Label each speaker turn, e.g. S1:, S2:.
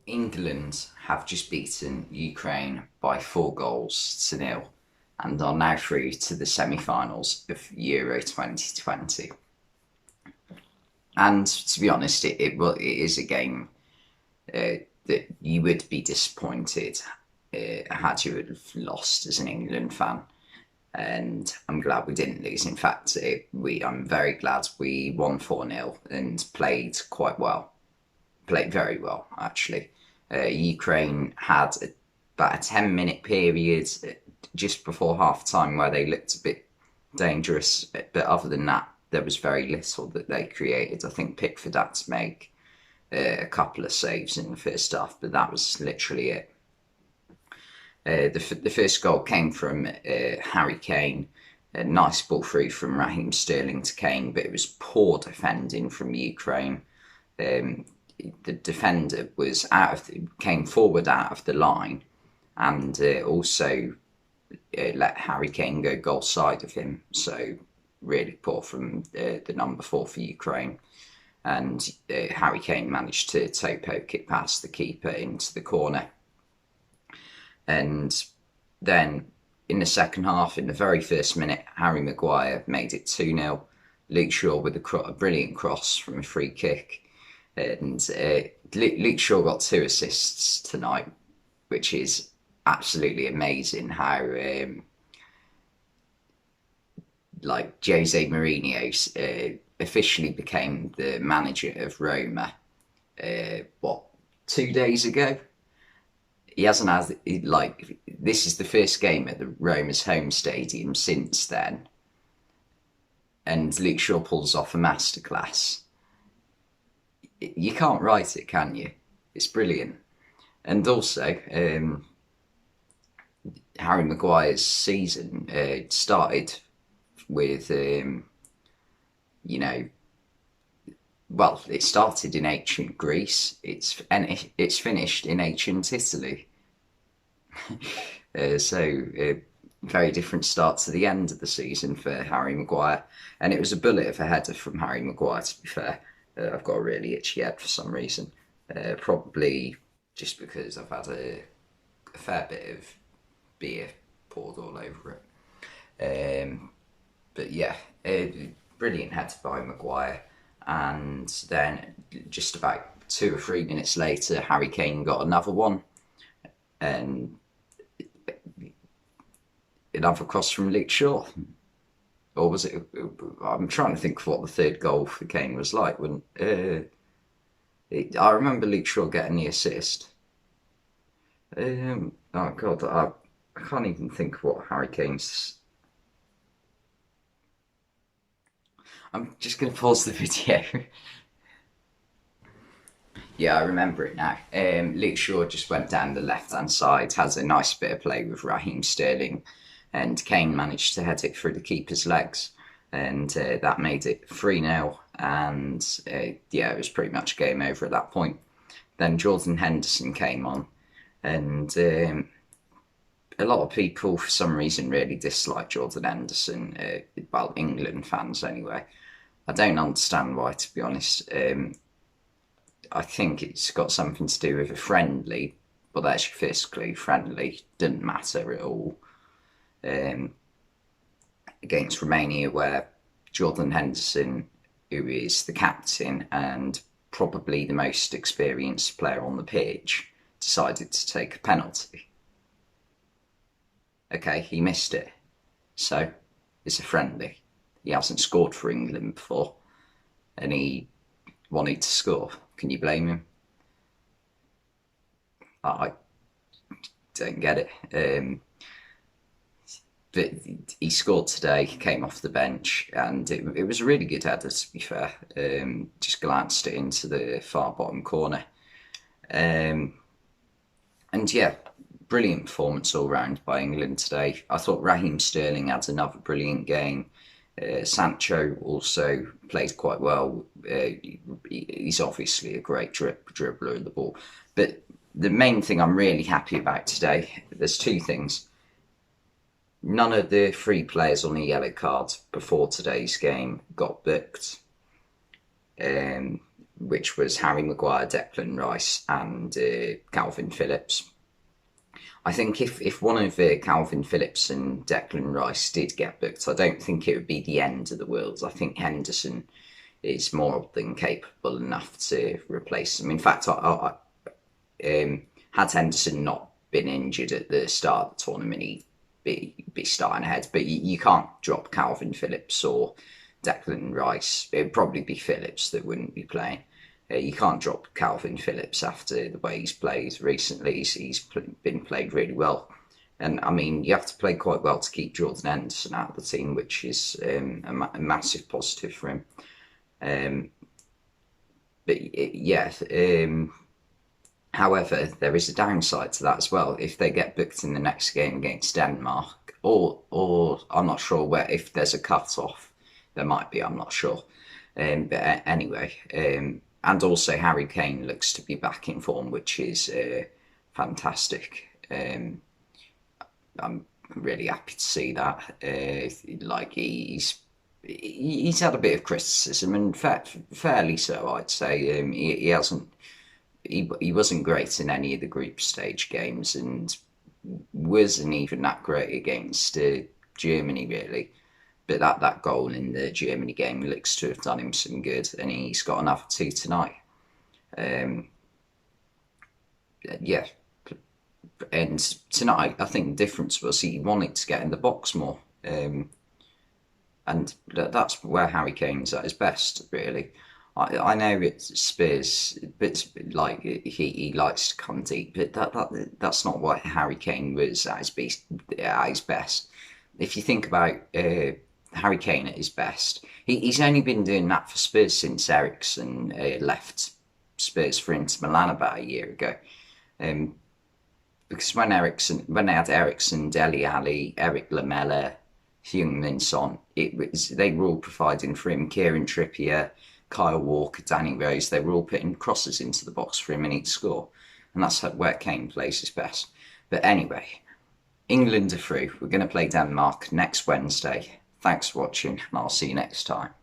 S1: England have just beaten Ukraine by 4 goals to 0 and are now through to the semi-finals of Euro 2020. And to be honest, it is a game that you would be disappointed had you have lost as an England fan. And I'm glad we didn't lose. In fact, I'm very glad we won 4-0 and played quite well. Played very well, actually. Ukraine had about a 10-minute period just before half time where they looked a bit dangerous, but other than that, there was very little that they created. I think Pickford had to make a couple of saves in the first half, but that was literally it. The first goal came from Harry Kane. A nice ball through from Raheem Sterling to Kane, but it was poor defending from Ukraine. The defender came forward out of the line, and also let Harry Kane go goal side of him. So really poor from the number 4 for Ukraine. And Harry Kane managed to poke it past the keeper into the corner. And then in the second half, in the very first minute, Harry Maguire made it 2-0. Luke Shaw with a brilliant cross from a free kick. And Luke Shaw got 2 assists tonight, which is absolutely amazing how Jose Mourinho officially became the manager of Roma, 2 days ago? He hasn't had, this is the first game at the Roma's home stadium since then. And Luke Shaw pulls off a masterclass. You can't write it, can you? It's brilliant. And also, Harry Maguire's season started with, it started in ancient Greece. It's finished in ancient Italy. Very different start to the end of the season for Harry Maguire, and it was a bullet of a header from Harry Maguire. To be fair, I've got a really itchy head for some reason, probably just because I've had a fair bit of beer poured all over it. But yeah, brilliant header by Maguire. And then just about 2 or 3 minutes later, Harry Kane got another one. And another cross from Luke Shaw. Or was it? I'm trying to think of what the third goal for Kane was like. I remember Luke Shaw getting the assist. Oh God, I can't even think of what Harry Kane's... I'm just going to pause the video. Yeah, I remember it now. Luke Shaw just went down the left-hand side, has a nice bit of play with Raheem Sterling, and Kane managed to head it through the keeper's legs, and that made it 3-0, and it was pretty much game over at that point. Then Jordan Henderson came on, and a lot of people, for some reason, really dislike Jordan Henderson, England fans anyway. I don't understand why, to be honest. I think it's got something to do with a friendly, but that's your first clue. Friendly didn't matter at all. Against Romania, where Jordan Henderson, who is the captain and probably the most experienced player on the pitch, decided to take a penalty. Okay, he missed it. So, it's a friendly. He hasn't scored for England before, and he wanted to score. Can you blame him? I don't get it. But he scored today, came off the bench, and it was a really good header, to be fair. Just glanced it into the far bottom corner. And yeah, brilliant performance all round by England today. I thought Raheem Sterling had another brilliant game. Sancho also played quite well. He's obviously a great dribbler of the ball. But the main thing I'm really happy about today, there's 2 things. None of the 3 players on the yellow card before today's game got booked, which was Harry Maguire, Declan Rice, and Calvin Phillips. I think if one of Calvin Phillips and Declan Rice did get booked, I don't think it would be the end of the world. I think Henderson is more than capable enough to replace him. In fact, had Henderson not been injured at the start of the tournament, he'd be starting ahead. But you can't drop Calvin Phillips or Declan Rice. It'd probably be Phillips that wouldn't be playing. You can't drop Calvin Phillips after the way he's played recently. He's been played really well. And I mean, you have to play quite well to keep Jordan Henderson out of the team, which is a massive positive for him. However, there is a downside to that as well. If they get booked in the next game against Denmark, or I'm not sure where, if there's a cut-off, there might be, I'm not sure. Anyway, and also Harry Kane looks to be back in form, which is fantastic. I'm really happy to see that. Like he's had a bit of criticism, and fairly so, I'd say. He hasn't. He wasn't great in any of the group stage games, and wasn't even that great against Germany, really. But that goal in the Germany game looks to have done him some good, and he's got another two tonight. Yeah, and tonight I think the difference was he wanted to get in the box more, and that's where Harry Kane's at his best, really. I know it's Spurs, but like he likes to come deep, but that's not what Harry Kane was at his best. If you think about Harry Kane at his best, he's only been doing that for Spurs since Eriksen left Spurs for Inter Milan about a year ago. Because when they had Eriksen, Dele Alli, Eric Lamela, Heung-min Son, they were all providing for him. Kieran Trippier, Kyle Walker, Danny Rose, they were all putting crosses into the box for him and he'd score. And that's where Kane plays his best. But anyway, England are through. We're going to play Denmark next Wednesday. Thanks for watching, and I'll see you next time.